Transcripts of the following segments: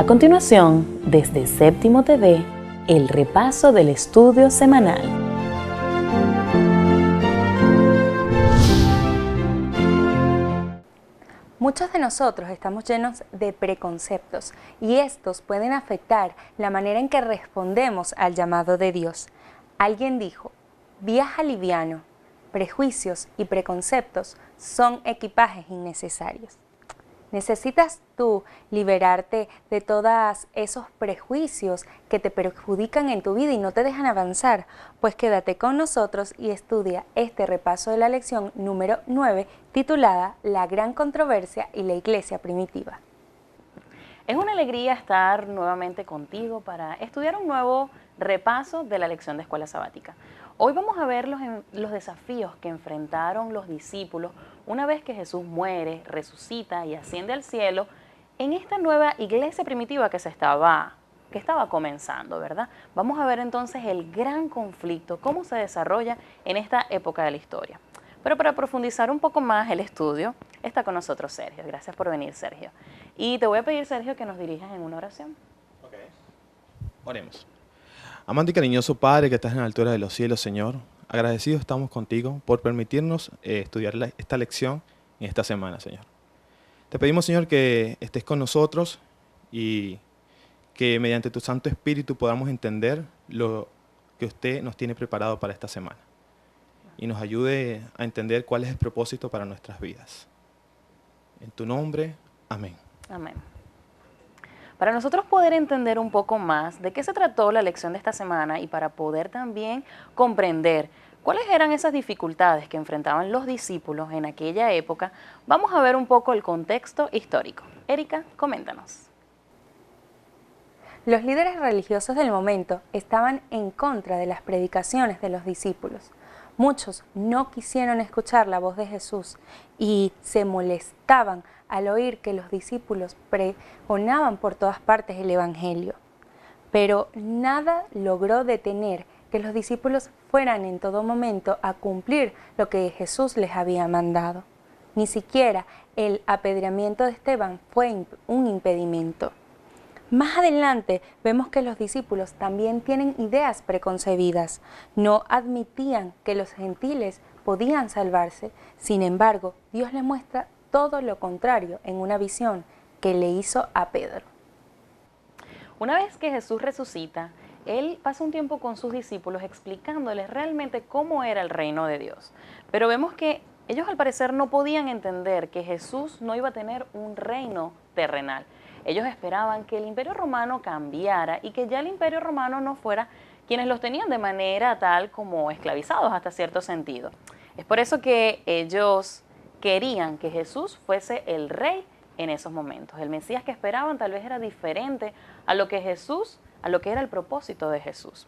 A continuación, desde Séptimo TV, el repaso del estudio semanal. Muchos de nosotros estamos llenos de preconceptos y estos pueden afectar la manera en que respondemos al llamado de Dios. Alguien dijo, viaja liviano, prejuicios y preconceptos son equipajes innecesarios. ¿Necesitas tú liberarte de todos esos prejuicios que te perjudican en tu vida y no te dejan avanzar? Pues quédate con nosotros y estudia este repaso de la lección número 9, titulada La gran controversia y la iglesia primitiva. Es una alegría estar nuevamente contigo para estudiar un nuevo repaso de la lección de escuela sabática. Hoy vamos a ver los desafíos que enfrentaron los discípulos una vez que Jesús muere, resucita y asciende al cielo en esta nueva iglesia primitiva que estaba comenzando, ¿verdad? Vamos a ver entonces el gran conflicto, cómo se desarrolla en esta época de la historia. Pero para profundizar un poco más el estudio, está con nosotros Sergio. Gracias por venir, Sergio. Y te voy a pedir, Sergio, que nos dirijas en una oración. Ok. Oremos. Amante y cariñoso Padre que estás en la altura de los cielos, Señor, agradecidos estamos contigo por permitirnos estudiar esta lección en esta semana, Señor. Te pedimos, Señor, que estés con nosotros y que mediante tu Santo Espíritu podamos entender lo que usted nos tiene preparado para esta semana y nos ayude a entender cuál es el propósito para nuestras vidas. En tu nombre, amén. Amén. Para nosotros poder entender un poco más de qué se trató la lección de esta semana y para poder también comprender cuáles eran esas dificultades que enfrentaban los discípulos en aquella época, vamos a ver un poco el contexto histórico. Erika, coméntanos. Los líderes religiosos del momento estaban en contra de las predicaciones de los discípulos. Muchos no quisieron escuchar la voz de Jesús y se molestaban al oír que los discípulos pregonaban por todas partes el Evangelio. Pero nada logró detener que los discípulos fueran en todo momento a cumplir lo que Jesús les había mandado. Ni siquiera el apedreamiento de Esteban fue un impedimento. Más adelante vemos que los discípulos también tienen ideas preconcebidas. No admitían que los gentiles podían salvarse. Sin embargo, Dios les muestra todo lo contrario en una visión que le hizo a Pedro. Una vez que Jesús resucita, Él pasa un tiempo con sus discípulos explicándoles realmente cómo era el reino de Dios. Pero vemos que ellos al parecer no podían entender que Jesús no iba a tener un reino terrenal. Ellos esperaban que el Imperio Romano cambiara y que ya el Imperio Romano no fuera quienes los tenían de manera tal como esclavizados hasta cierto sentido. Es por eso que ellos querían que Jesús fuese el rey en esos momentos. El Mesías que esperaban tal vez era diferente a lo que era el propósito de Jesús.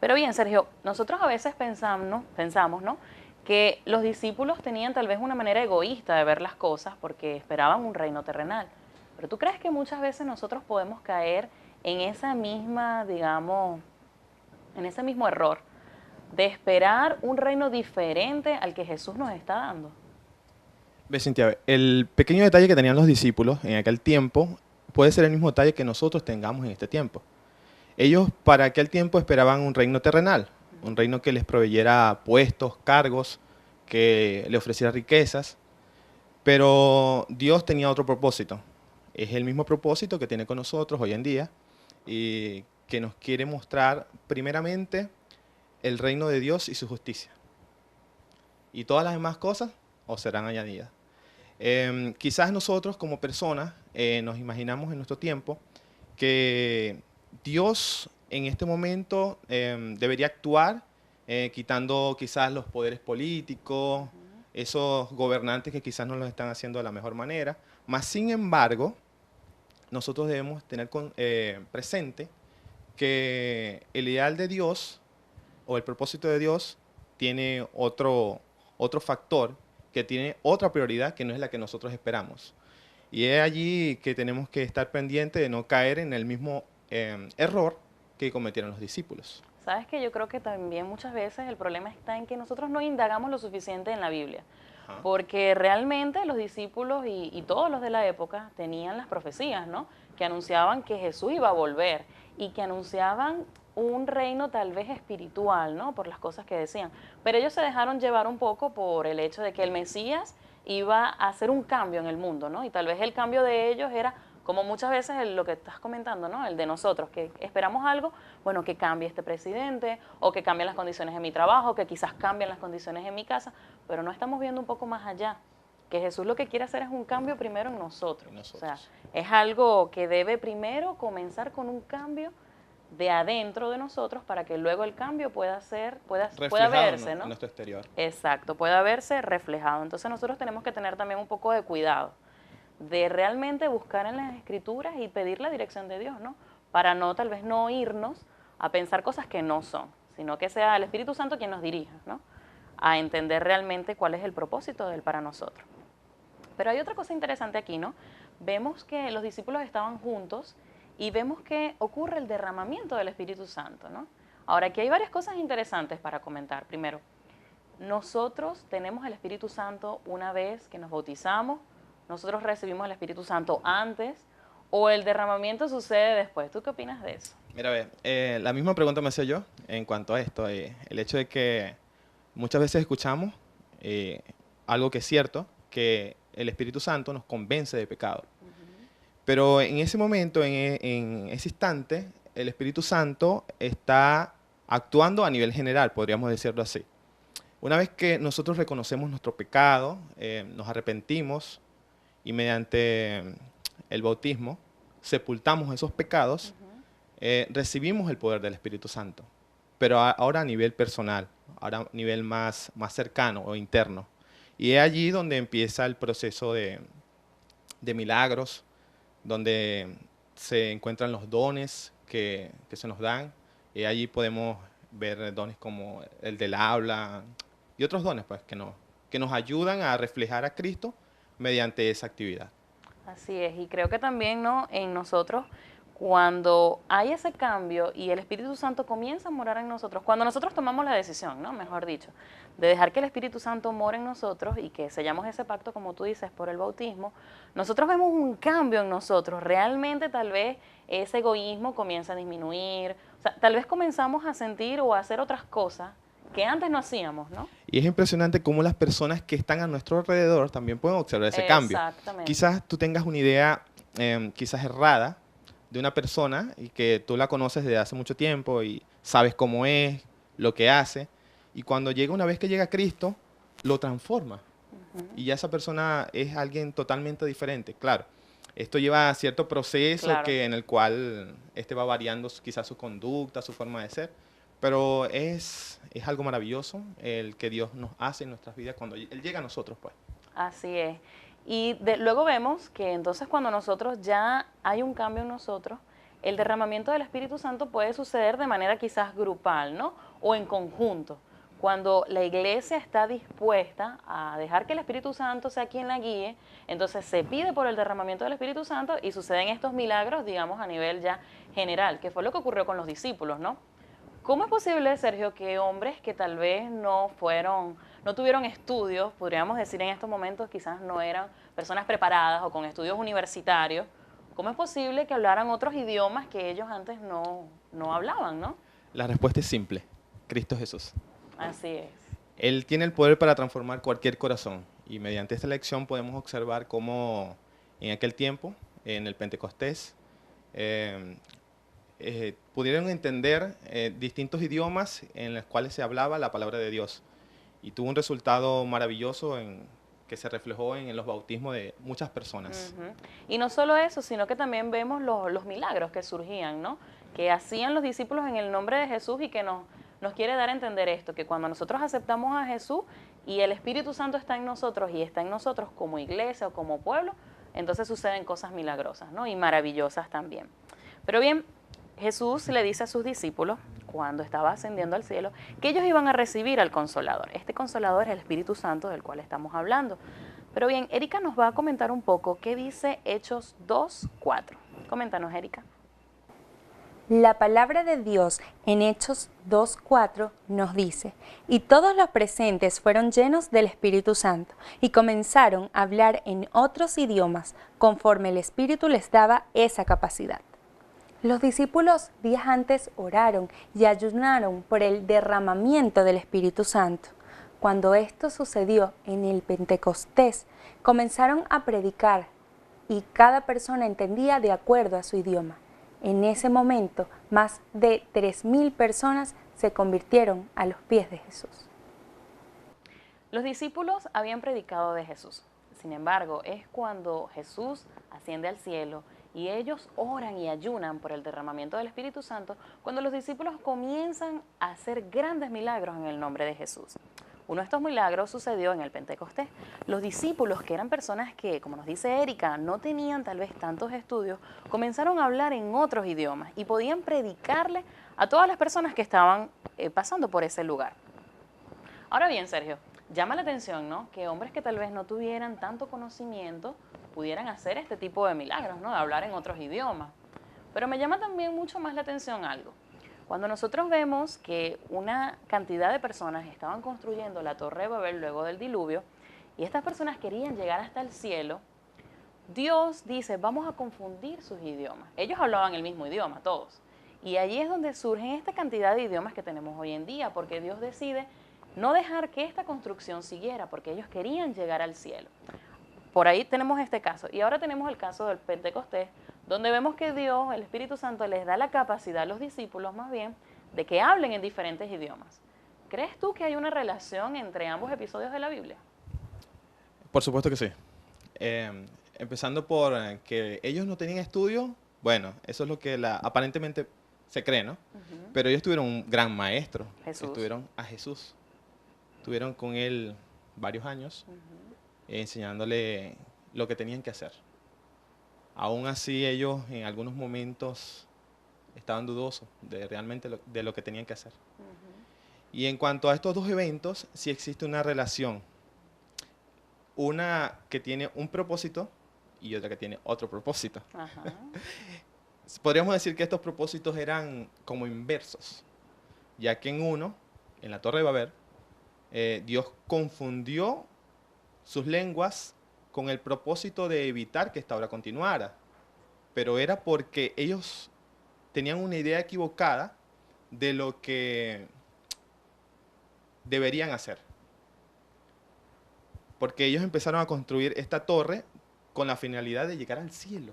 Pero bien, Sergio, nosotros a veces pensamos, ¿no?, que los discípulos tenían tal vez una manera egoísta de ver las cosas porque esperaban un reino terrenal. Pero ¿tú crees que muchas veces nosotros podemos caer en esa misma, en ese mismo error de esperar un reino diferente al que Jesús nos está dando? Ve, Cintia, el pequeño detalle que tenían los discípulos en aquel tiempo puede ser el mismo detalle que nosotros tengamos en este tiempo. Ellos para aquel tiempo esperaban un reino terrenal, un reino que les proveyera puestos, cargos, que le ofreciera riquezas, pero Dios tenía otro propósito. Es el mismo propósito que tiene con nosotros hoy en día y que nos quiere mostrar primeramente el reino de Dios y su justicia. Y todas las demás cosas os serán añadidas. Quizás nosotros como personas nos imaginamos en nuestro tiempo que Dios en este momento debería actuar quitando quizás los poderes políticos, esos gobernantes que quizás no lo están haciendo de la mejor manera. Mas, sin embargo, nosotros debemos tener presente que el ideal de Dios o el propósito de Dios tiene otro factor, que tiene otra prioridad que no es la que nosotros esperamos. Y es allí que tenemos que estar pendientes de no caer en el mismo error que cometieron los discípulos. Sabes que yo creo que también muchas veces el problema está en que nosotros no indagamos lo suficiente en la Biblia. Ajá. porque realmente los discípulos y todos los de la época tenían las profecías, ¿no? Que anunciaban que Jesús iba a volver y que anunciaban un reino tal vez espiritual, ¿no? Por las cosas que decían. Pero ellos se dejaron llevar un poco por el hecho de que el Mesías iba a hacer un cambio en el mundo, ¿no? Y tal vez el cambio de ellos era, como muchas veces lo que estás comentando, ¿no? El de nosotros, que esperamos algo, bueno, que cambie este presidente, o que cambien las condiciones de mi trabajo, que quizás cambien las condiciones en mi casa, pero no estamos viendo un poco más allá, que Jesús lo que quiere hacer es un cambio primero en nosotros. O sea, es algo que debe primero comenzar con un cambio de adentro de nosotros para que luego el cambio pueda verse, ¿no? En nuestro exterior. Exacto, pueda verse reflejado. Entonces nosotros tenemos que tener también un poco de cuidado de realmente buscar en las escrituras y pedir la dirección de Dios, ¿no? Para no, tal vez no irnos a pensar cosas que no son, sino que sea el Espíritu Santo quien nos dirija, ¿no? A entender realmente cuál es el propósito de Él para nosotros. Pero hay otra cosa interesante aquí, ¿no? Vemos que los discípulos estaban juntos y vemos que ocurre el derramamiento del Espíritu Santo, ¿no? Ahora, aquí hay varias cosas interesantes para comentar. Primero, nosotros tenemos el Espíritu Santo una vez que nos bautizamos, nosotros recibimos el Espíritu Santo antes, o el derramamiento sucede después. ¿Tú qué opinas de eso? Mira, la misma pregunta me hacía yo en cuanto a esto. El hecho de que muchas veces escuchamos algo que es cierto, que el Espíritu Santo nos convence de pecado. Pero en ese momento, en ese instante, el Espíritu Santo está actuando a nivel general, podríamos decirlo así. Una vez que nosotros reconocemos nuestro pecado, nos arrepentimos y mediante el bautismo sepultamos esos pecados, recibimos el poder del Espíritu Santo. Pero ahora a nivel personal, ahora a nivel más cercano o interno. Y es allí donde empieza el proceso de milagros, donde se encuentran los dones que se nos dan. Y allí podemos ver dones como el del habla y otros dones pues, que nos ayudan a reflejar a Cristo mediante esa actividad. Así es, y creo que también, ¿no? En nosotros, cuando hay ese cambio y el Espíritu Santo comienza a morar en nosotros, cuando nosotros tomamos la decisión, ¿no? Mejor dicho, de dejar que el Espíritu Santo more en nosotros y que sellamos ese pacto, como tú dices, por el bautismo, nosotros vemos un cambio en nosotros. Realmente tal vez ese egoísmo comienza a disminuir, o sea, tal vez comenzamos a sentir o a hacer otras cosas que antes no hacíamos, ¿no? Y es impresionante cómo las personas que están a nuestro alrededor también pueden observar ese cambio. Exactamente. Quizás tú tengas una idea quizás errada de una persona y que tú la conoces desde hace mucho tiempo y sabes cómo es, lo que hace, y cuando llega una vez que llega Cristo, lo transforma. Y ya esa persona es alguien totalmente diferente. Claro, esto lleva a cierto proceso en el cual va variando quizás su conducta, su forma de ser, pero es algo maravilloso el que Dios nos hace en nuestras vidas cuando Él llega a nosotros, pues. Así es. Y luego vemos que entonces cuando nosotros ya hay un cambio en nosotros, el derramamiento del Espíritu Santo puede suceder de manera quizás grupal, ¿no? O en conjunto. Cuando la iglesia está dispuesta a dejar que el Espíritu Santo sea quien la guíe, entonces se pide por el derramamiento del Espíritu Santo y suceden estos milagros, digamos, a nivel ya general, que fue lo que ocurrió con los discípulos, ¿no? ¿Cómo es posible, Sergio, que hombres que tal vez no tuvieron estudios, podríamos decir en estos momentos, quizás no eran personas preparadas o con estudios universitarios, cómo es posible que hablaran otros idiomas que ellos antes no hablaban, ¿no? La respuesta es simple: Cristo Jesús. Así es. Él tiene el poder para transformar cualquier corazón, y mediante esta lección podemos observar cómo en aquel tiempo, en el Pentecostés, pudieron entender distintos idiomas en los cuales se hablaba la palabra de Dios, y tuvo un resultado maravilloso que se reflejó en los bautismos de muchas personas. Y no solo eso, sino que también vemos los milagros que surgían, ¿no? Que hacían los discípulos en el nombre de Jesús, y que nos quiere dar a entender esto, que cuando nosotros aceptamos a Jesús y el Espíritu Santo está en nosotros y está en nosotros como iglesia o como pueblo, entonces suceden cosas milagrosas, ¿no? Y maravillosas también. Pero bien, Jesús le dice a sus discípulos, cuando estaba ascendiendo al cielo, que ellos iban a recibir al Consolador. Este Consolador es el Espíritu Santo del cual estamos hablando. Pero bien, Erika nos va a comentar un poco qué dice Hechos 2:4. Coméntanos, Erika. La palabra de Dios en Hechos 2:4 nos dice: y todos los presentes fueron llenos del Espíritu Santo y comenzaron a hablar en otros idiomas conforme el Espíritu les daba esa capacidad. Los discípulos días antes oraron y ayunaron por el derramamiento del Espíritu Santo. Cuando esto sucedió en el Pentecostés, comenzaron a predicar y cada persona entendía de acuerdo a su idioma. En ese momento, más de 3.000 personas se convirtieron a los pies de Jesús. Los discípulos habían predicado de Jesús. Sin embargo, es cuando Jesús asciende al cielo y ellos oran y ayunan por el derramamiento del Espíritu Santo, cuando los discípulos comienzan a hacer grandes milagros en el nombre de Jesús. Uno de estos milagros sucedió en el Pentecostés. Los discípulos, que eran personas que, como nos dice Erika, no tenían tal vez tantos estudios, comenzaron a hablar en otros idiomas y podían predicarle a todas las personas que estaban pasando por ese lugar. Ahora bien, Sergio, llama la atención, ¿no?, que hombres que tal vez no tuvieran tanto conocimiento pudieran hacer este tipo de milagros, ¿no?, de hablar en otros idiomas. Pero me llama también mucho más la atención algo. Cuando nosotros vemos que una cantidad de personas estaban construyendo la Torre de Babel luego del diluvio y estas personas querían llegar hasta el cielo, Dios dice, vamos a confundir sus idiomas. Ellos hablaban el mismo idioma, todos. Y allí es donde surgen esta cantidad de idiomas que tenemos hoy en día, porque Dios decide no dejar que esta construcción siguiera, porque ellos querían llegar al cielo. Por ahí tenemos este caso. Y ahora tenemos el caso del Pentecostés, donde vemos que Dios, el Espíritu Santo, les da la capacidad a los discípulos, más bien, de que hablen en diferentes idiomas. ¿Crees tú que hay una relación entre ambos episodios de la Biblia? Por supuesto que sí. Empezando por que ellos no tenían estudio, bueno, eso es lo que aparentemente se cree, ¿no? Pero ellos tuvieron un gran maestro. Jesús. Tuvieron a Jesús. Estuvieron con él varios años, enseñándole lo que tenían que hacer. Aún así, ellos en algunos momentos estaban dudosos de realmente de lo que tenían que hacer. Y en cuanto a estos dos eventos, sí existe una relación. Una que tiene un propósito y otra que tiene otro propósito. Ajá. Podríamos decir que estos propósitos eran como inversos, ya que en uno, en la Torre de Babel, Dios confundió sus lenguas con el propósito de evitar que esta obra continuara. Pero era porque ellos tenían una idea equivocada de lo que deberían hacer. Porque ellos empezaron a construir esta torre con la finalidad de llegar al cielo.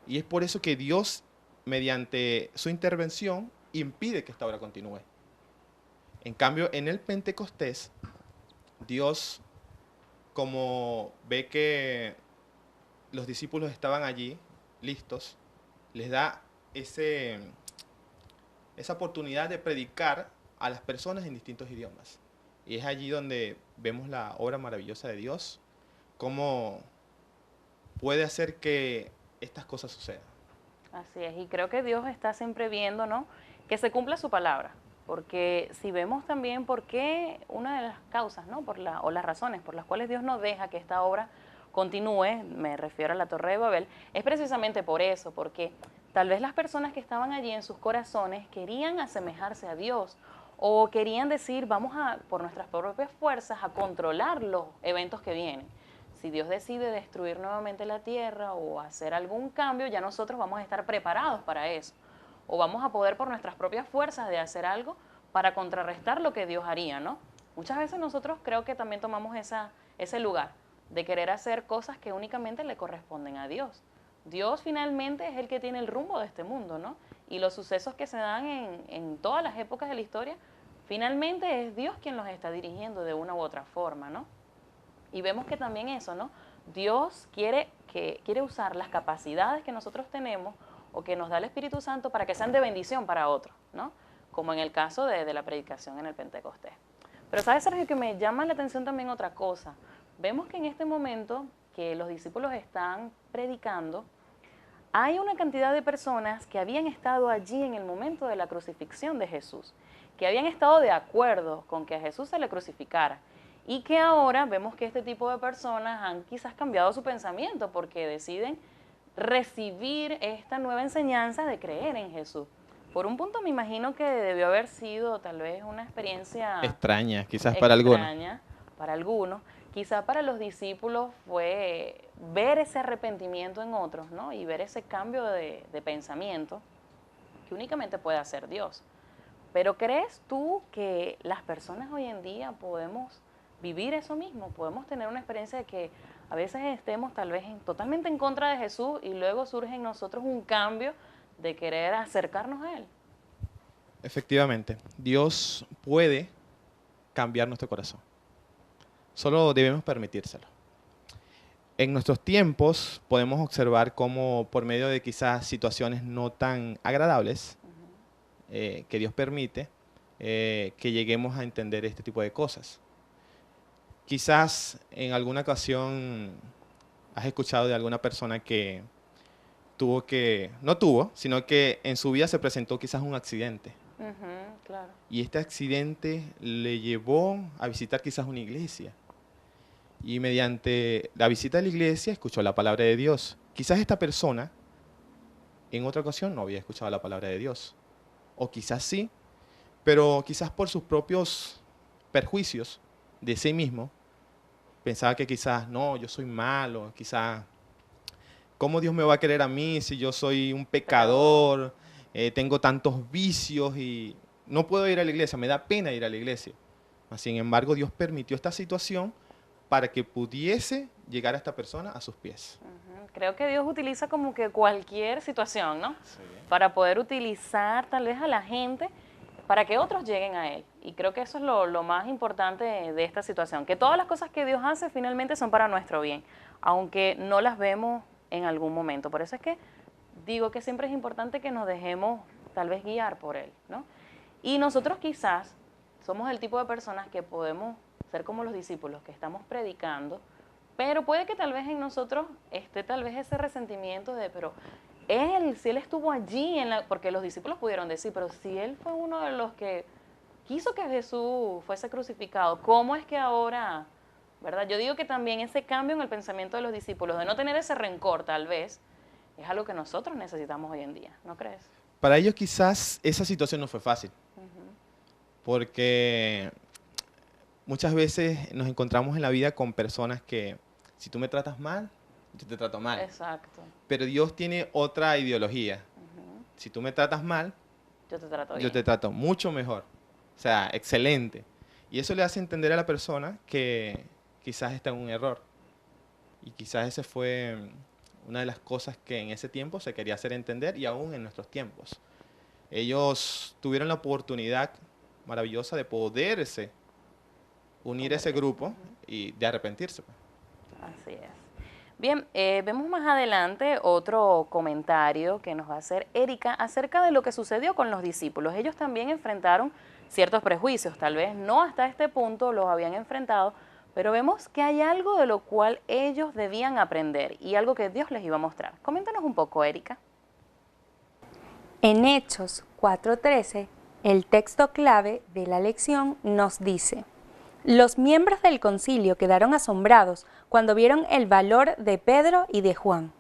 Y es por eso que Dios, mediante su intervención, impide que esta obra continúe. En cambio, en el Pentecostés, Dios, como ve que los discípulos estaban allí, listos, les da esa oportunidad de predicar a las personas en distintos idiomas. Y es allí donde vemos la obra maravillosa de Dios, cómo puede hacer que estas cosas sucedan. Así es, y creo que Dios está siempre viendo, ¿no?, que se cumpla su palabra. Porque si vemos también por qué una de las causas, ¿no?, o las razones por las cuales Dios no deja que esta obra continúe, me refiero a la Torre de Babel, es precisamente por eso, porque tal vez las personas que estaban allí en sus corazones querían asemejarse a Dios o querían decir, vamos por nuestras propias fuerzas a controlar los eventos que vienen. Si Dios decide destruir nuevamente la tierra o hacer algún cambio, ya nosotros vamos a estar preparados para eso. O vamos a poder por nuestras propias fuerzas de hacer algo para contrarrestar lo que Dios haría, ¿no? Muchas veces nosotros creo que también tomamos ese lugar de querer hacer cosas que únicamente le corresponden a Dios. Dios finalmente es el que tiene el rumbo de este mundo, ¿no? Y los sucesos que se dan en todas las épocas de la historia, finalmente es Dios quien los está dirigiendo de una u otra forma, ¿no? Y vemos que también eso, ¿no? Dios quiere usar las capacidades que nosotros tenemos o que nos da el Espíritu Santo para que sean de bendición para otros, ¿no? Como en el caso de la predicación en el Pentecostés. Pero ¿sabes, Sergio, que me llama la atención también otra cosa? Vemos que en este momento que los discípulos están predicando, hay una cantidad de personas que habían estado allí en el momento de la crucifixión de Jesús, que habían estado de acuerdo con que a Jesús se le crucificara, y que ahora vemos que este tipo de personas han quizás cambiado su pensamiento porque deciden recibir esta nueva enseñanza de creer en Jesús. Por un punto me imagino que debió haber sido tal vez una experiencia Extraña, quizás para algunos. extraña para algunos. Quizá para los discípulos fue ver ese arrepentimiento en otros, ¿no? Y ver ese cambio de pensamiento que únicamente puede hacer Dios. Pero ¿crees tú que las personas hoy en día podemos vivir eso mismo? Podemos tener una experiencia de que a veces estemos tal vez totalmente en contra de Jesús y luego surge en nosotros un cambio de querer acercarnos a Él. Efectivamente, Dios puede cambiar nuestro corazón. Solo debemos permitírselo. En nuestros tiempos podemos observar cómo por medio de quizás situaciones no tan agradables que Dios permite, que lleguemos a entender este tipo de cosas. Quizás en alguna ocasión has escuchado de alguna persona que no tuvo, sino que en su vida se presentó quizás un accidente. Claro. Y este accidente le llevó a visitar quizás una iglesia. Y mediante la visita a la iglesia escuchó la palabra de Dios. Quizás esta persona en otra ocasión no había escuchado la palabra de Dios. O quizás sí, pero quizás por sus propios perjuicios de sí mismo, pensaba que quizás, no, yo soy malo, quizás, ¿cómo Dios me va a querer a mí si yo soy un pecador, tengo tantos vicios y no puedo ir a la iglesia, me da pena ir a la iglesia? Sin embargo, Dios permitió esta situación para que pudiese llegar a esta persona a sus pies. Creo que Dios utiliza como que cualquier situación, ¿no? Sí. Para poder utilizar tal vez a la gente para que otros lleguen a Él. Y creo que eso es lo más importante de esta situación, que todas las cosas que Dios hace finalmente son para nuestro bien, aunque no las vemos en algún momento. Por eso es que digo que siempre es importante que nos dejemos tal vez guiar por Él, ¿no? Y nosotros quizás somos el tipo de personas que podemos ser como los discípulos que estamos predicando, pero puede que tal vez en nosotros esté tal vez ese resentimiento de, pero si él estuvo allí, porque los discípulos pudieron decir, pero si él fue uno de los que quiso que Jesús fuese crucificado, ¿cómo es que ahora, verdad? Yo digo que también ese cambio en el pensamiento de los discípulos, de no tener ese rencor tal vez, es algo que nosotros necesitamos hoy en día, ¿no crees? Para ellos quizás esa situación no fue fácil, porque muchas veces nos encontramos en la vida con personas que, si tú me tratas mal, yo te trato mal. Exacto. Pero Dios tiene otra ideología. Si tú me tratas mal, Yo te trato bien. yo te trato mucho mejor. O sea, excelente. Y eso le hace entender a la persona que quizás está en un error. Y quizás esa fue una de las cosas que en ese tiempo se quería hacer entender y aún en nuestros tiempos. Ellos tuvieron la oportunidad maravillosa de poderse unir a ese grupo y de arrepentirse. Así es. Bien, vemos más adelante otro comentario que nos va a hacer Erika acerca de lo que sucedió con los discípulos. Ellos también enfrentaron ciertos prejuicios, tal vez no hasta este punto los habían enfrentado, pero vemos que hay algo de lo cual ellos debían aprender y algo que Dios les iba a mostrar. Coméntanos un poco, Erika. En Hechos 4:13, el texto clave de la lección nos dice: los miembros del concilio quedaron asombrados cuando vieron el valor de Pedro y de Juan,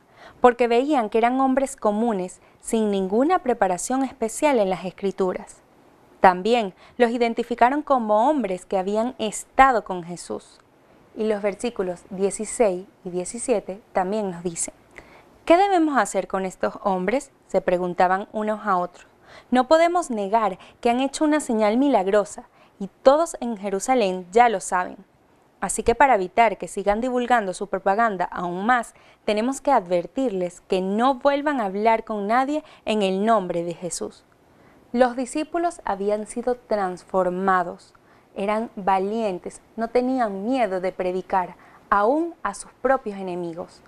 porque veían que eran hombres comunes, sin ninguna preparación especial en las Escrituras. También los identificaron como hombres que habían estado con Jesús. Y los versículos 16 y 17 también nos dicen: ¿qué debemos hacer con estos hombres?, se preguntaban unos a otros. No podemos negar que han hecho una señal milagrosa, y todos en Jerusalén ya lo saben. Así que para evitar que sigan divulgando su propaganda aún más, tenemos que advertirles que no vuelvan a hablar con nadie en el nombre de Jesús. Los discípulos habían sido transformados, eran valientes, no tenían miedo de predicar, aún a sus propios enemigos.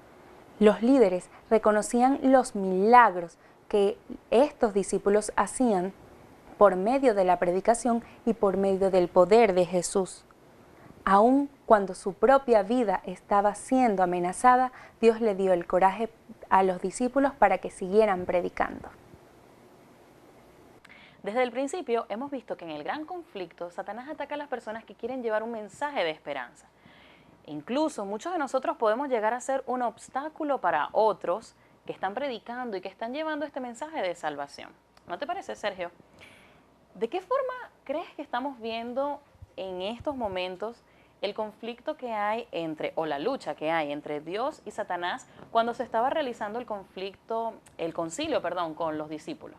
Los líderes reconocían los milagros que estos discípulos hacían por medio de la predicación y por medio del poder de Jesús. Aun cuando su propia vida estaba siendo amenazada, Dios le dio el coraje a los discípulos para que siguieran predicando. Desde el principio hemos visto que en el gran conflicto Satanás ataca a las personas que quieren llevar un mensaje de esperanza. Incluso muchos de nosotros podemos llegar a ser un obstáculo para otros que están predicando y que están llevando este mensaje de salvación. ¿No te parece, Sergio? ¿De qué forma crees que estamos viendo en estos momentos el conflicto que hay entre, o la lucha que hay entre Dios y Satanás cuando se estaba realizando el concilio, con los discípulos?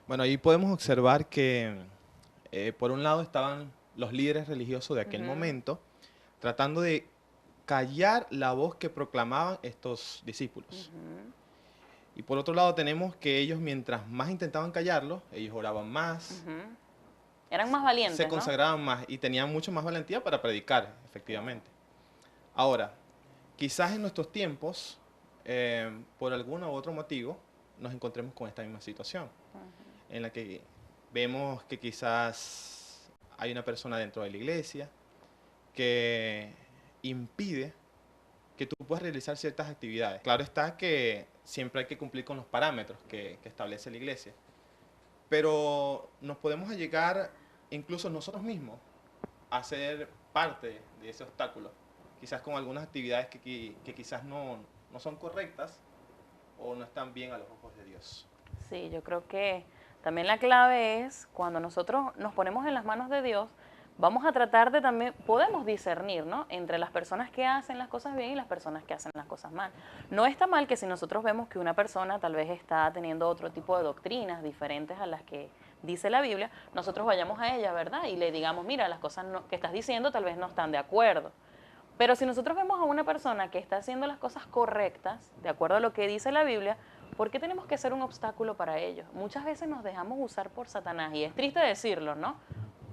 Bueno, ahí podemos observar que por un lado estaban los líderes religiosos de aquel momento tratando de callar la voz que proclamaban estos discípulos. Y por otro lado tenemos que ellos, mientras más intentaban callarlo, ellos oraban más, Eran más valientes, se ¿no? consagraban más y tenían mucho más valentía para predicar, efectivamente. Ahora, quizás en nuestros tiempos, por algún u otro motivo, nos encontremos con esta misma situación, en la que vemos que quizás hay una persona dentro de la iglesia que impide que tú puedas realizar ciertas actividades. Claro está que siempre hay que cumplir con los parámetros que establece la iglesia, pero nos podemos llegar incluso nosotros mismos a ser parte de ese obstáculo, quizás con algunas actividades que quizás no son correctas o no están bien a los ojos de Dios. Sí, yo creo que también la clave es cuando nosotros nos ponemos en las manos de Dios, vamos a tratar de también, podemos discernir, ¿no?, entre las personas que hacen las cosas bien y las personas que hacen las cosas mal. No está mal que si nosotros vemos que una persona tal vez está teniendo otro tipo de doctrinas diferentes a las que dice la Biblia, nosotros vayamos a ella, ¿verdad? Y le digamos, mira, las cosas que estás diciendo tal vez no están de acuerdo. Pero si nosotros vemos a una persona que está haciendo las cosas correctas, de acuerdo a lo que dice la Biblia, ¿por qué tenemos que ser un obstáculo para ellos? Muchas veces nos dejamos usar por Satanás, y es triste decirlo, ¿no?,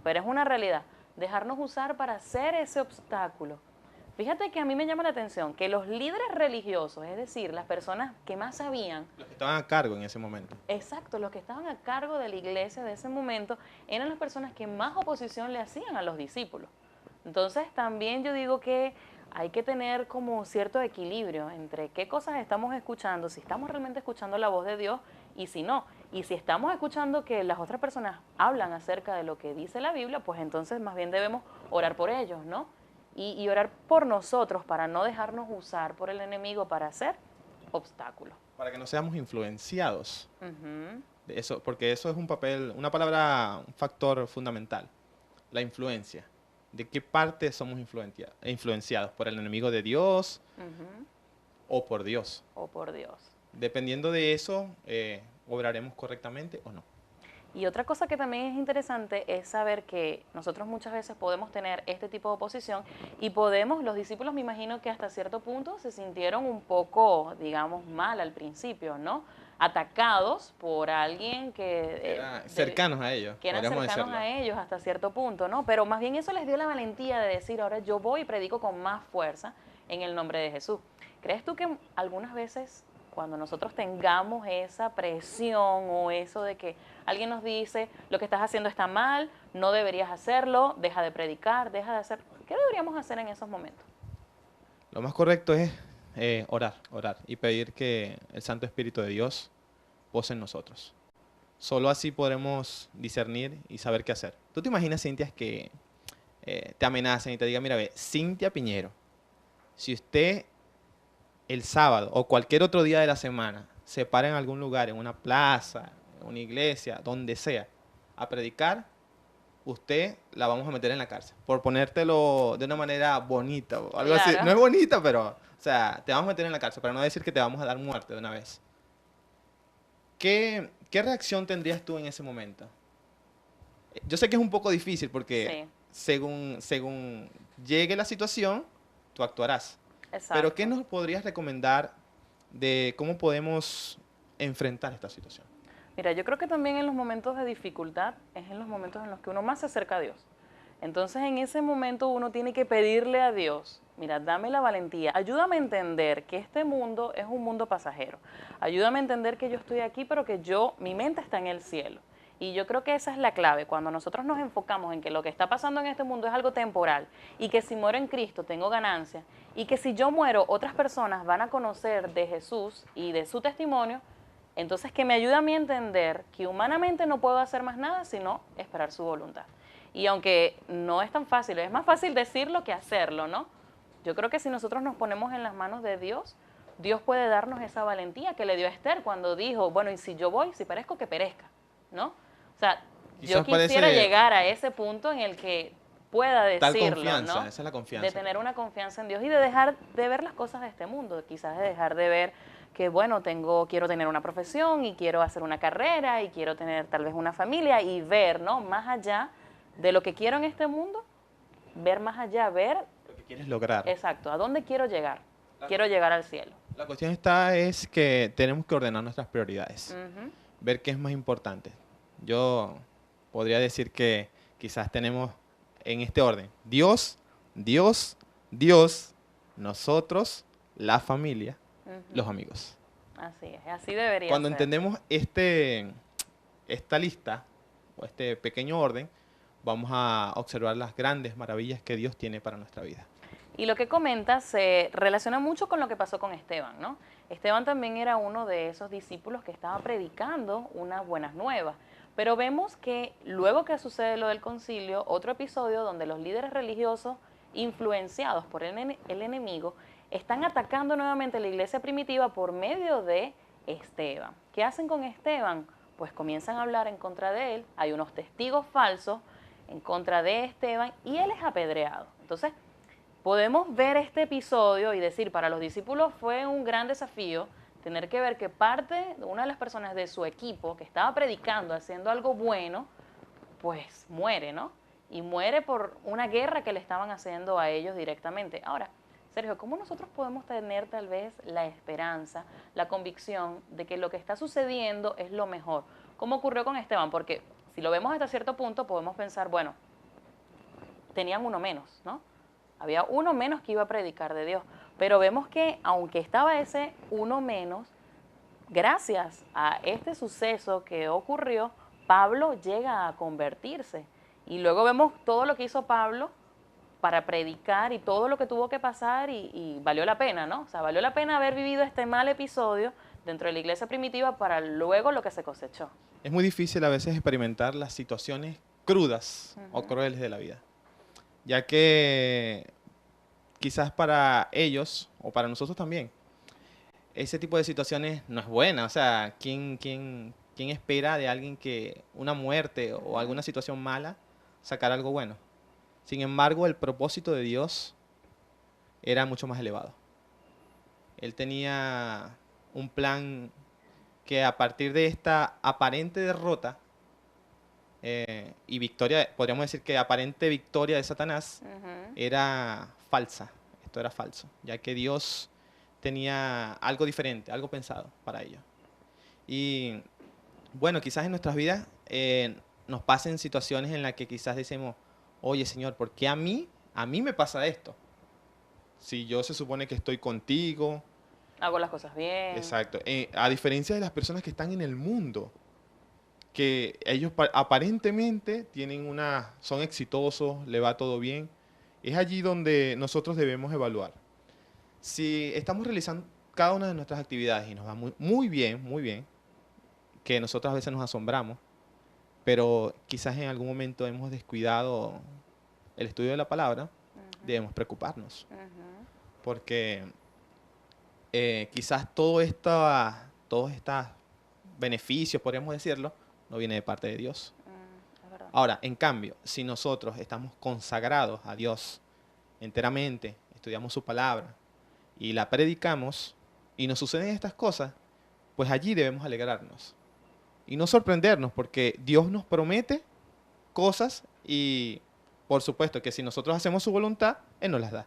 pero es una realidad, dejarnos usar para hacer ese obstáculo. Fíjate que a mí me llama la atención que los líderes religiosos, es decir, las personas que más sabían, Los que estaban a cargo en ese momento. exacto, los que estaban a cargo de la iglesia de ese momento, eran las personas que más oposición le hacían a los discípulos. Entonces también yo digo que hay que tener como cierto equilibrio entre qué cosas estamos escuchando, si estamos realmente escuchando la voz de Dios y si no. Y si estamos escuchando que las otras personas hablan acerca de lo que dice la Biblia, pues entonces más bien debemos orar por ellos, ¿no? Y orar por nosotros para no dejarnos usar por el enemigo para hacer obstáculos. Para que no seamos influenciados Ujú. de eso, porque eso es un un factor fundamental, la influencia. ¿De qué parte somos influenciados? ¿Por el enemigo de Dios o por Dios? Oh, por Dios. Dependiendo de eso, obraremos correctamente o no. Y otra cosa que también es interesante es saber que nosotros muchas veces podemos tener este tipo de oposición y los discípulos me imagino que hasta cierto punto se sintieron un poco, digamos, mal al principio, ¿no? Atacados por alguien que... cercanos a ellos, que eran podríamos cercanos decirlo. a ellos hasta cierto punto, ¿no? Pero más bien eso les dio la valentía de decir, ahora yo voy y predico con más fuerza en el nombre de Jesús. ¿Crees tú que algunas veces cuando nosotros tengamos esa presión o eso de que alguien nos dice, lo que estás haciendo está mal, no deberías hacerlo, deja de predicar, deja de hacer... ¿Qué deberíamos hacer en esos momentos? Lo más correcto es orar y pedir que el Santo Espíritu de Dios pose en nosotros. Solo así podremos discernir y saber qué hacer. ¿Tú te imaginas, Cintia, que te amenacen y te digan, mira, ve, Cintia Piñero, si usted el sábado o cualquier otro día de la semana se para en algún lugar, en una plaza, en una iglesia, donde sea, a predicar, usted la vamos a meter en la cárcel? Por ponértelo de una manera bonita o algo así. Claro. No es bonita, pero, o sea, te vamos a meter en la cárcel, para no decir que te vamos a dar muerte de una vez. ¿Qué reacción tendrías tú en ese momento? Yo sé que es un poco difícil porque según llegue la situación, tú actuarás. Exacto. Pero ¿qué nos podrías recomendar de cómo podemos enfrentar esta situación? Mira, yo creo que también en los momentos de dificultad es en los momentos en los que uno más se acerca a Dios. Entonces en ese momento uno tiene que pedirle a Dios, mira, dame la valentía, ayúdame a entender que este mundo es un mundo pasajero, ayúdame a entender que yo estoy aquí, pero que mi mente está en el cielo. Y yo creo que esa es la clave, cuando nosotros nos enfocamos en que lo que está pasando en este mundo es algo temporal y que si muero en Cristo tengo ganancia y que si yo muero otras personas van a conocer de Jesús y de su testimonio, entonces que me ayude a mí a entender que humanamente no puedo hacer más nada sino esperar su voluntad. Y aunque no es tan fácil, es más fácil decirlo que hacerlo, ¿no? Yo creo que si nosotros nos ponemos en las manos de Dios, Dios puede darnos esa valentía que le dio a Esther cuando dijo, bueno, y si yo voy, si perezco, que perezca, ¿no? O sea, yo Quizás quisiera parece llegar a ese punto en el que pueda tal decirlo, confianza, ¿no? esa es la confianza. De tener una confianza en Dios y de dejar de ver las cosas de este mundo, quizás de dejar de ver que, bueno, quiero tener una profesión y quiero hacer una carrera y quiero tener tal vez una familia y ver, ¿no? Más allá de lo que quiero en este mundo, ver más allá, ver, Lo que quieres lograr. exacto, ¿a dónde quiero llegar? Quiero llegar al cielo. La cuestión está es que tenemos que ordenar nuestras prioridades, Ujú. ver qué es más importante. Yo podría decir que quizás tenemos en este orden: Dios, Dios, Dios, nosotros, la familia, los amigos. Así es, así debería Cuando ser. entendemos esta lista o este pequeño orden, vamos a observar las grandes maravillas que Dios tiene para nuestra vida. Y lo que comentas se relaciona mucho con lo que pasó con Esteban, ¿no? Esteban también era uno de esos discípulos que estaba predicando unas buenas nuevas. Pero vemos que luego que sucede lo del concilio, otro episodio donde los líderes religiosos, influenciados por el enemigo, están atacando nuevamente la iglesia primitiva por medio de Esteban. ¿Qué hacen con Esteban? Pues comienzan a hablar en contra de él, hay unos testigos falsos en contra de Esteban y él es apedreado. Entonces, podemos ver este episodio y decir, para los discípulos fue un gran desafío tener que ver que una de las personas de su equipo que estaba predicando, haciendo algo bueno, pues muere, ¿no? Y muere por una guerra que le estaban haciendo a ellos directamente. Ahora, Sergio, ¿cómo nosotros podemos tener tal vez la esperanza, la convicción de que lo que está sucediendo es lo mejor? ¿Cómo ocurrió con Esteban? Porque si lo vemos hasta cierto punto, podemos pensar, bueno, tenían uno menos, ¿no? Había uno menos que iba a predicar de Dios. Pero vemos que aunque estaba ese uno menos, gracias a este suceso que ocurrió, Pablo llega a convertirse. Y luego vemos todo lo que hizo Pablo para predicar y todo lo que tuvo que pasar y valió la pena, ¿no? O sea, valió la pena haber vivido este mal episodio dentro de la iglesia primitiva para luego lo que se cosechó. Es muy difícil a veces experimentar las situaciones crudas o crueles de la vida, ya que quizás para ellos o para nosotros también, ese tipo de situaciones no es buena. O sea, ¿quién espera de alguien que una muerte o alguna situación mala sacar algo bueno? Sin embargo, el propósito de Dios era mucho más elevado. Él tenía un plan que a partir de esta aparente derrota y victoria, podríamos decir que aparente victoria de Satanás, era falsa. Esto era falso, ya que Dios tenía algo diferente, algo pensado para ello. Y bueno, quizás en nuestras vidas nos pasen situaciones en las que quizás decimos, oye Señor, ¿por qué a mí me pasa esto? Si yo se supone que estoy contigo. Hago las cosas bien. Exacto. A diferencia de las personas que están en el mundo, que ellos aparentemente son exitosos, le va todo bien, es allí donde nosotros debemos evaluar. Si estamos realizando cada una de nuestras actividades y nos va muy bien, que nosotros a veces nos asombramos, pero quizás en algún momento hemos descuidado el estudio de la palabra, debemos preocuparnos. Porque quizás todos estos beneficios, podríamos decirlo, no viene de parte de Dios. Es verdad. Ahora, en cambio, si nosotros estamos consagrados a Dios enteramente, estudiamos su palabra y la predicamos y nos suceden estas cosas, pues allí debemos alegrarnos y no sorprendernos, porque Dios nos promete cosas y por supuesto que si nosotros hacemos su voluntad, Él nos las da.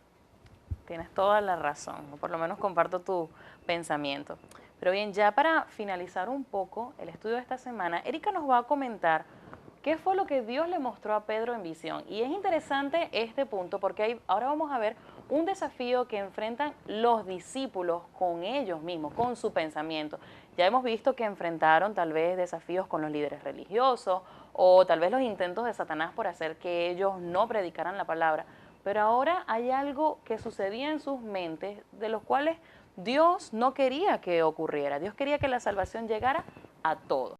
Tienes toda la razón, o por lo menos comparto tu pensamiento. Pero bien, ya para finalizar un poco el estudio de esta semana, Erika nos va a comentar qué fue lo que Dios le mostró a Pedro en visión. Y es interesante este punto porque ahora vamos a ver un desafío que enfrentan los discípulos con ellos mismos, con su pensamiento. Ya hemos visto que enfrentaron tal vez desafíos con los líderes religiosos o tal vez los intentos de Satanás por hacer que ellos no predicaran la palabra. Pero ahora hay algo que sucedía en sus mentes de los cuales Dios no quería que ocurriera. Dios quería que la salvación llegara a todos.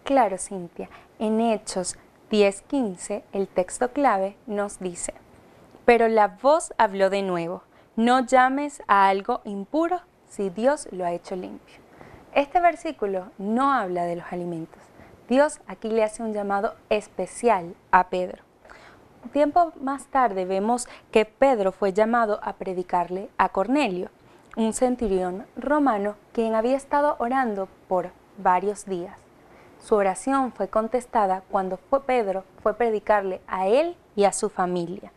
Claro, Cintia. En Hechos 10:15, el texto clave nos dice: pero la voz habló de nuevo: no llames a algo impuro si Dios lo ha hecho limpio. Este versículo no habla de los alimentos. Dios aquí le hace un llamado especial a Pedro. Un tiempo más tarde vemos que Pedro fue llamado a predicarle a Cornelio, un centurión romano quien había estado orando por varios días. Su oración fue contestada cuando Pedro fue a predicarle a él y a su familia.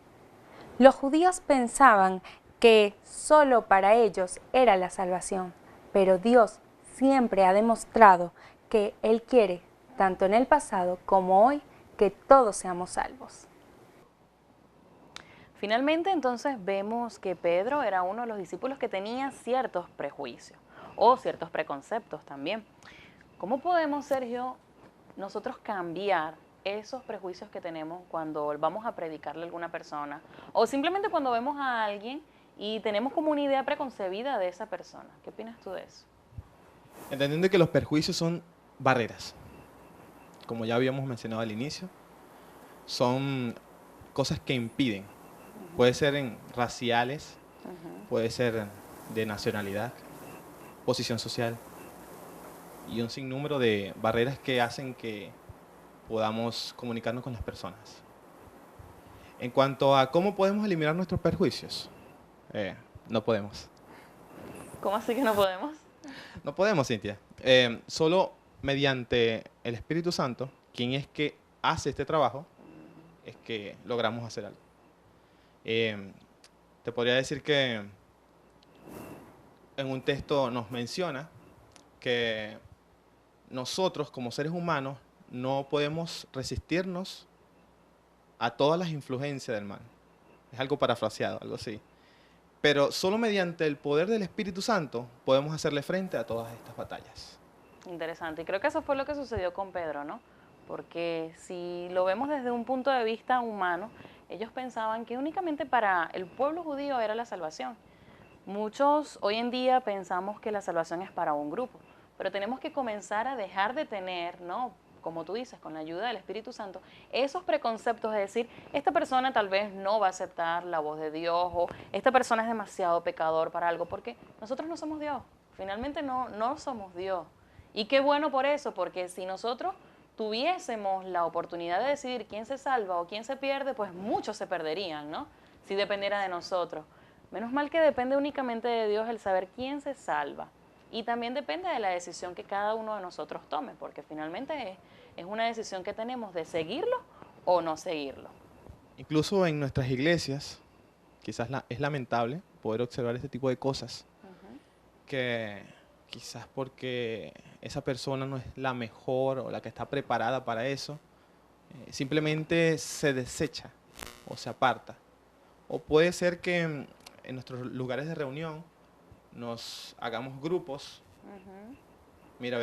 Los judíos pensaban que solo para ellos era la salvación, pero Dios siempre ha demostrado que Él quiere, tanto en el pasado como hoy, que todos seamos salvos. Finalmente, entonces, vemos que Pedro era uno de los discípulos que tenía ciertos prejuicios o ciertos preconceptos también. ¿Cómo podemos, Sergio, nosotros cambiar esos prejuicios que tenemos cuando vamos a predicarle a alguna persona o simplemente cuando vemos a alguien y tenemos como una idea preconcebida de esa persona? ¿Qué opinas tú de eso? Entendiendo que los perjuicios son barreras, como ya habíamos mencionado al inicio, son cosas que impiden. Puede ser raciales, puede ser de nacionalidad, posición social y un sinnúmero de barreras que hacen que podamos comunicarnos con las personas. En cuanto a cómo podemos eliminar nuestros perjuicios, no podemos. ¿Cómo así que no podemos? No podemos, Cintia. Solo mediante el Espíritu Santo, quien es que hace este trabajo, es que logramos hacer algo. Te podría decir que en un texto nos menciona que nosotros como seres humanos no podemos resistirnos a todas las influencias del mal. Es algo parafraseado, algo así. Pero solo mediante el poder del Espíritu Santo podemos hacerle frente a todas estas batallas. Interesante. Y creo que eso fue lo que sucedió con Pedro, ¿no? Porque si lo vemos desde un punto de vista humano, ellos pensaban que únicamente para el pueblo judío era la salvación. Muchos hoy en día pensamos que la salvación es para un grupo, pero tenemos que comenzar a dejar de tener, ¿no?, como tú dices, con la ayuda del Espíritu Santo, esos preconceptos de decir, esta persona tal vez no va a aceptar la voz de Dios o esta persona es demasiado pecador para algo, porque nosotros no somos Dios, finalmente no somos Dios. Y qué bueno por eso, porque si nosotros tuviésemos la oportunidad de decidir quién se salva o quién se pierde, pues muchos se perderían, ¿no? Si dependiera de nosotros. Menos mal que depende únicamente de Dios el saber quién se salva. Y también depende de la decisión que cada uno de nosotros tome, porque finalmente es una decisión que tenemos de seguirlo o no seguirlo. Incluso en nuestras iglesias, quizás es lamentable poder observar este tipo de cosas, que quizás porque esa persona no es la mejor o la que está preparada para eso, simplemente se desecha o se aparta. O puede ser que en nuestros lugares de reunión nos hagamos grupos. Mira,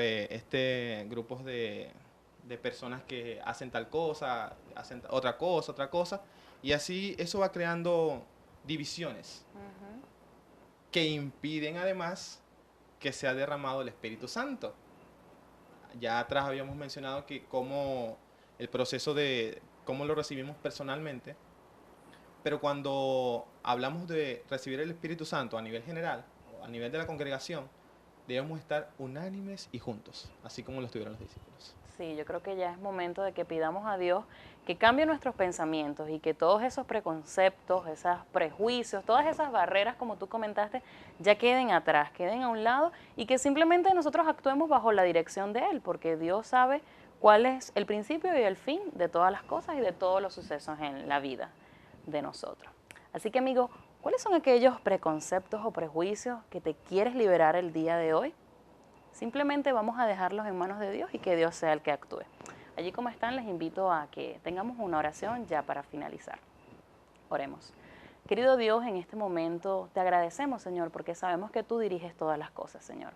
grupos de personas que hacen tal cosa, hacen otra cosa, y así eso va creando divisiones que impiden además que sea derramado el Espíritu Santo. Ya atrás habíamos mencionado que cómo el proceso de cómo lo recibimos personalmente, pero cuando hablamos de recibir el Espíritu Santo a nivel general, a nivel de la congregación, debemos estar unánimes y juntos, así como lo estuvieron los discípulos. Sí, yo creo que ya es momento de que pidamos a Dios que cambie nuestros pensamientos y que todos esos preconceptos, esos prejuicios, todas esas barreras, como tú comentaste, ya queden atrás, queden a un lado y que simplemente nosotros actuemos bajo la dirección de Él, porque Dios sabe cuál es el principio y el fin de todas las cosas y de todos los sucesos en la vida de nosotros. Así que, amigo, ¿cuáles son aquellos preconceptos o prejuicios que te quieres liberar el día de hoy? Simplemente vamos a dejarlos en manos de Dios y que Dios sea el que actúe. Allí como están, les invito a que tengamos una oración ya para finalizar. Oremos. Querido Dios, en este momento te agradecemos, Señor, porque sabemos que tú diriges todas las cosas, Señor.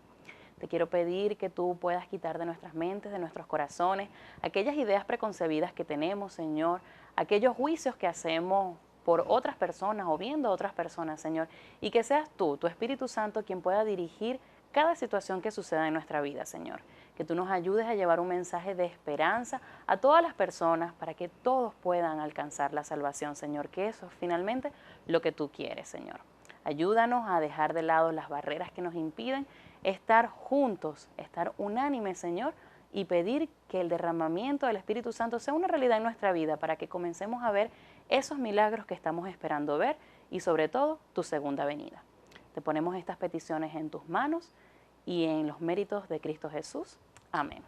Te quiero pedir que tú puedas quitar de nuestras mentes, de nuestros corazones, aquellas ideas preconcebidas que tenemos, Señor, aquellos juicios que hacemos por otras personas o viendo a otras personas, Señor, y que seas tú, tu Espíritu Santo, quien pueda dirigir cada situación que suceda en nuestra vida, Señor. Que tú nos ayudes a llevar un mensaje de esperanza a todas las personas para que todos puedan alcanzar la salvación, Señor, que eso es finalmente lo que tú quieres, Señor. Ayúdanos a dejar de lado las barreras que nos impiden estar juntos, estar unánimes, Señor, y pedir que el derramamiento del Espíritu Santo sea una realidad en nuestra vida para que comencemos a ver esos milagros que estamos esperando ver y sobre todo tu segunda venida. Te ponemos estas peticiones en tus manos y en los méritos de Cristo Jesús. Amén.